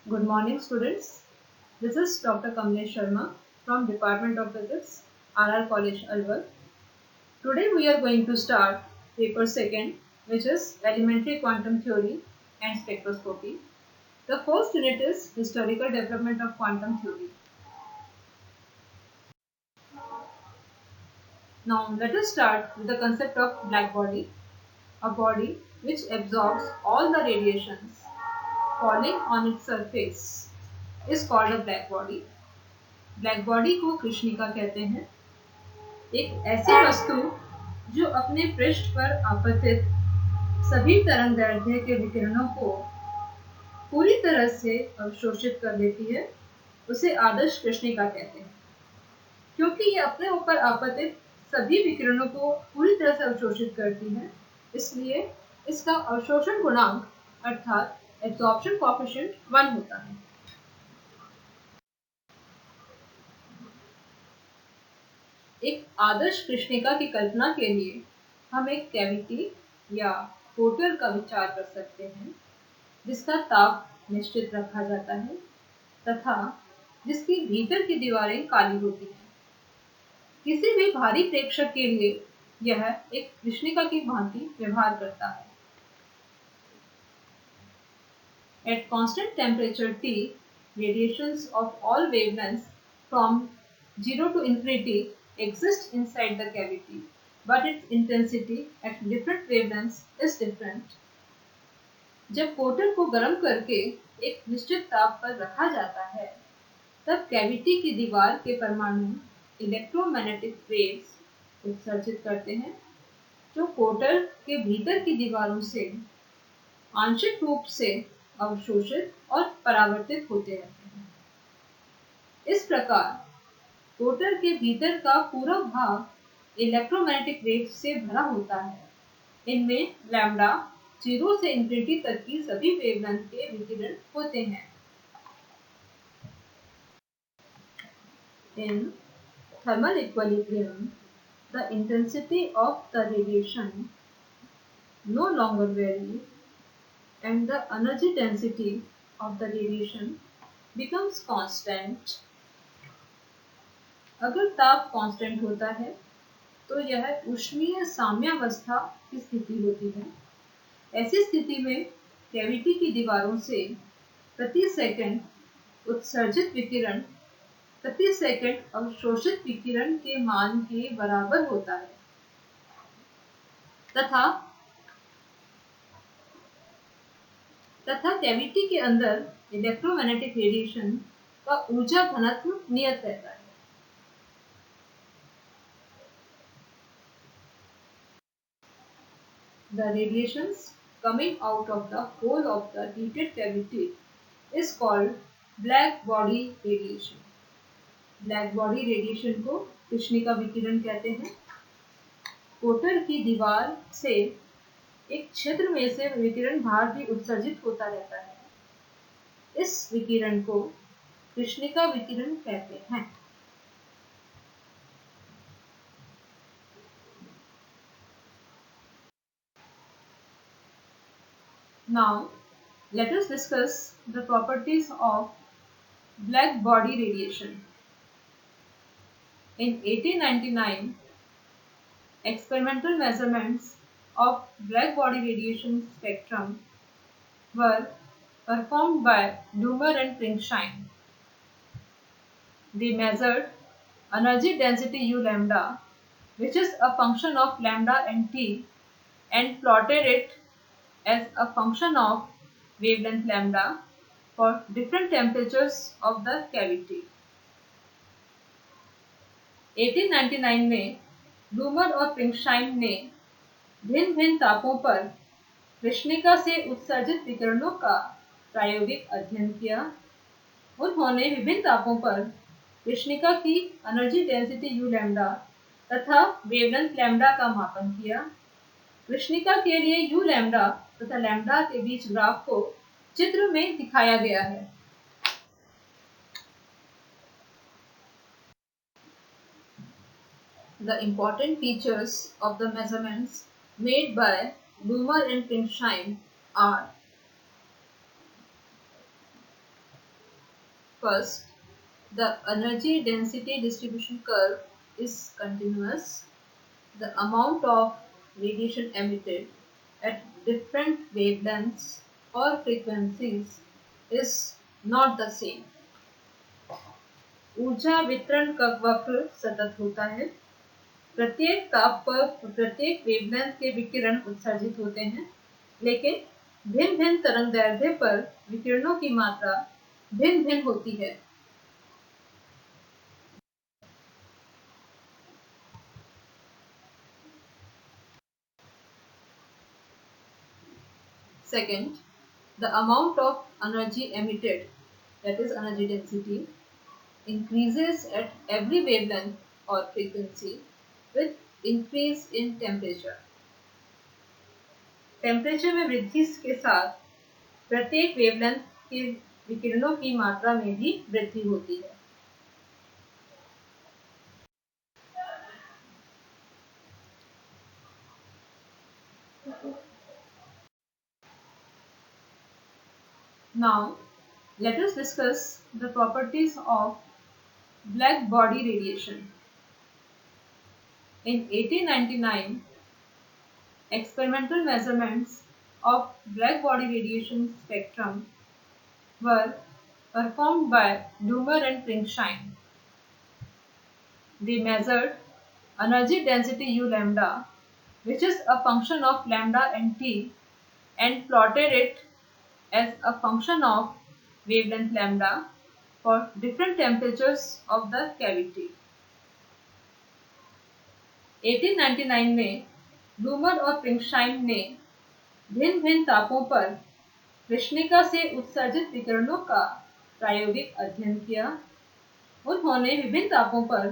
Good morning, students. This is Dr. Kamlesh Sharma from Department of Physics, RR College, Alwar. Today we are going to start paper second, which is Elementary Quantum Theory and Spectroscopy. The first unit is Historical Development of Quantum Theory. Now let us start with the concept of black body, a body which absorbs all the radiations falling on its surface is called a black body. Black body को कृष्णिका कहते हैं। एक ऐसी वस्तु जो अपने पृष्ठ पर आपतित सभी तरंगदैर्ध्य के विकिरणों को पूरी तरह से अवशोषित कर लेती है, उसे आदर्श कृष्णिका कहते हैं। क्योंकि ये अपने ऊपर आपतित सभी विकिरणों को पूरी तरह से अवशोषित करती है, इसलिए इसका अवशोषण गुणांक अर्थात एब्जॉर्प्शन कोएफिशिएंट 1 होता है। एक आदर्श कृष्णिका की कल्पना के लिए हम एक कैविटी या कोटर का विचार कर सकते हैं, जिसका ताप निश्चित रखा जाता है तथा जिसके भीतर की दीवारें काली होती हैं। किसी भी भारी प्रेक्षक के लिए यह एक कृष्णिका की भांति व्यवहार करता है। At constant temperature T, radiations of all wavelengths from 0 to infinity exist inside the cavity, but its intensity at different wavelengths is different. जब कोटर को गर्म करके एक निश्चित ताप पर रखा जाता है, तब कैविटी की दीवार के परमाणु इलेक्ट्रोमैग्नेटिक वेव्स उत्सर्जित करते हैं, जो कोटर के भीतर की दीवारों से आंशिक रूप से अवशोषित और परावर्तित होते रहते हैं। इस प्रकार कोटर के भीतर का पूरा भाग इलेक्ट्रोमैग्नेटिक वेव्स से भरा होता है। इनमें लैम्डा 0 से इंफिनिटी तक की सभी वेवलेंथ के विकिरण होते हैं। In thermal equilibrium, the intensity of the radiation no longer varies and the energy density of the radiation becomes constant. अगर ताप कांस्टेंट होता है तो यह ऊष्मीय साम्यावस्था की स्थिति होती है। ऐसी स्थिति में कैविटी की दीवारों से प्रति सेकंड उत्सर्जित विकिरण प्रति सेकंड अवशोषित विकिरण के मान के बराबर होता है तथा कैविटी के अंदर इलेक्ट्रोमैग्नेटिक रेडिएशन का ऊर्जा घनत्व नियत रहता है। The radiations coming out of the hole of the heated cavity is called black body radiation. Black body radiation को कृष्णिका विकिरण कहते हैं। कोटर की दीवार से एक छिद्र में से विकिरण बाहर भी उत्सर्जित होता रहता है। इस विकिरण को कृष्णिका विकिरण कहते हैं। Now, let us discuss the properties of black body radiation. In 1899, experimental measurements of black body radiation spectrum were performed by Blumer and Pringsheim. They measured energy density U lambda, which is a function of lambda and T, and plotted it as a function of wavelength lambda for different temperatures of the cavity. 1899 में bloomer और प्रिंगशाइम ने भिन्न भिन्न तापों पर कृष्णिका से उत्सर्जित विकिरणों का प्रायोगिक अध्ययन किया। उन्होंने विभिन्न तापों पर कृष्णिका की एनर्जी डेंसिटी यू लैम्डा तथा वेवलेंथ लैम्डा का मापन किया। कृष्णिका के लिए यू लैम्डा तथा लैम्डा के बीच ग्राफ को चित्र में दिखाया गया है। The important features of the measurements made by Blumer and Pringsheim are: First, the energy density distribution curve is continuous. The amount of radiation emitted at different wavelengths or frequencies is not the same. ऊर्जा वितरण का वक्र सतत होता है। प्रत्येक ताप पर प्रत्येक वेवलेंथ के विकिरण उत्सर्जित होते हैं, लेकिन भिन्न भिन्न तरंगदैर्ध्य पर विकिरणों की मात्रा भिन्न भिन्न होती है। Second, the amount of energy emitted, that is energy density, increases at every wavelength or frequency with increase in temperature. Temperature में वृद्धि के साथ प्रत्येक वेवलेंथ के विकिरणों की मात्रा में भी वृद्धि होती है। Now, let us discuss the properties of black body radiation. In 1899, experimental measurements of black body radiation spectrum were performed by Lummer and Pringsheim. They measured energy density U lambda, which is a function of lambda and T, and plotted it as a function of wavelength lambda for different temperatures of the cavity. 1899 में लूमर और प्रिंगशाइम ने भिन्न भिन्न तापों पर कृष्णिका से उत्सर्जित विकिरणों का प्रायोगिक अध्ययन किया। उन्होंने विभिन्न तापों पर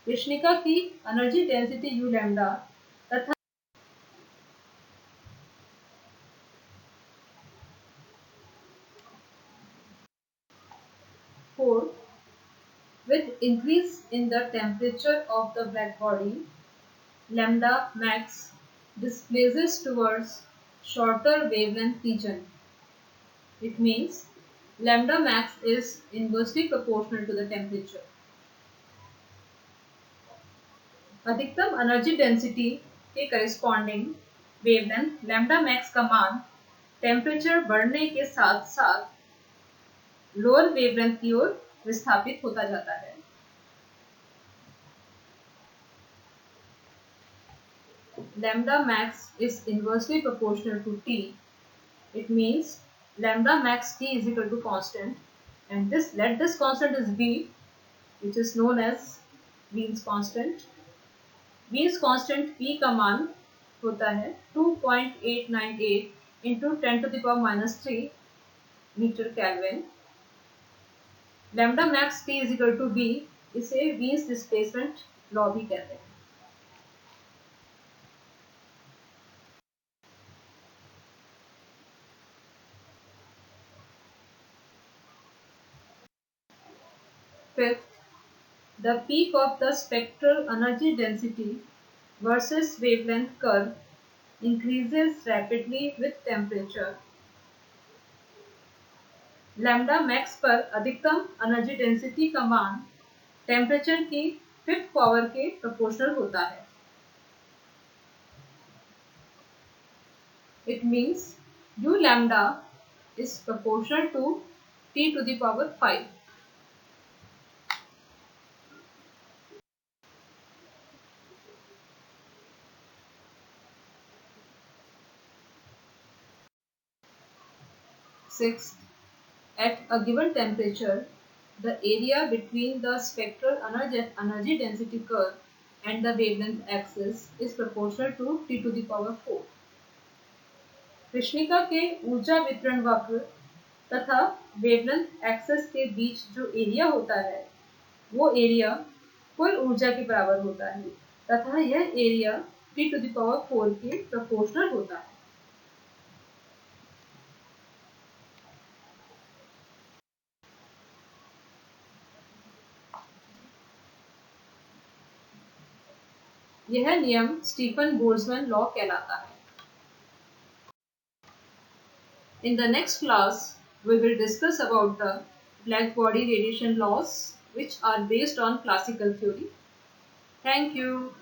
कृष्णिका की एनर्जी डेंसिटी यू लैम्डा तथा Fourth, with increase in the temperature of the black body, lambda max displaces towards shorter wavelength region. It means lambda max is inversely proportional to the temperature. अधिकतम energy density के corresponding wavelength lambda max का मान temperature बढ़ने के साथ साथ lower wavelength की ओर विस्थापित होता जाता है। Lambda max is inversely proportional to T. It means lambda max T is equal to constant, and this constant is V, which is known as Wien's constant. Wien's constant P का मान होता है 2.898 into 10 to the power minus 3 meter kelvin. Lambda max T is equal to V, इसे Wien's displacement law भी कहते हैं। Fifth, the peak of the spectral energy density versus wavelength curve increases rapidly with temperature. Lambda max पर अधिकतम energy density का मान temperature की 5th power के प्रोपोर्शनल होता है। It means U lambda is proportional to T to the power 5. Sixth, at a given temperature, the area between the spectral energy density curve and the wavelength axis is proportional to T to the power 4. कृष्णिका के ऊर्जा वितरण वक्र तथा wavelength axis के बीच जो area होता है, वो एरिया कुल ऊर्जा के बराबर होता है तथा यह area T to the power 4 के प्रोपोर्शनल होता है। यह नियम स्टीफन बोल्ट्जमैन लॉ कहलाता है। In the next class, we will discuss about the black body radiation laws which are based on classical theory. Thank you.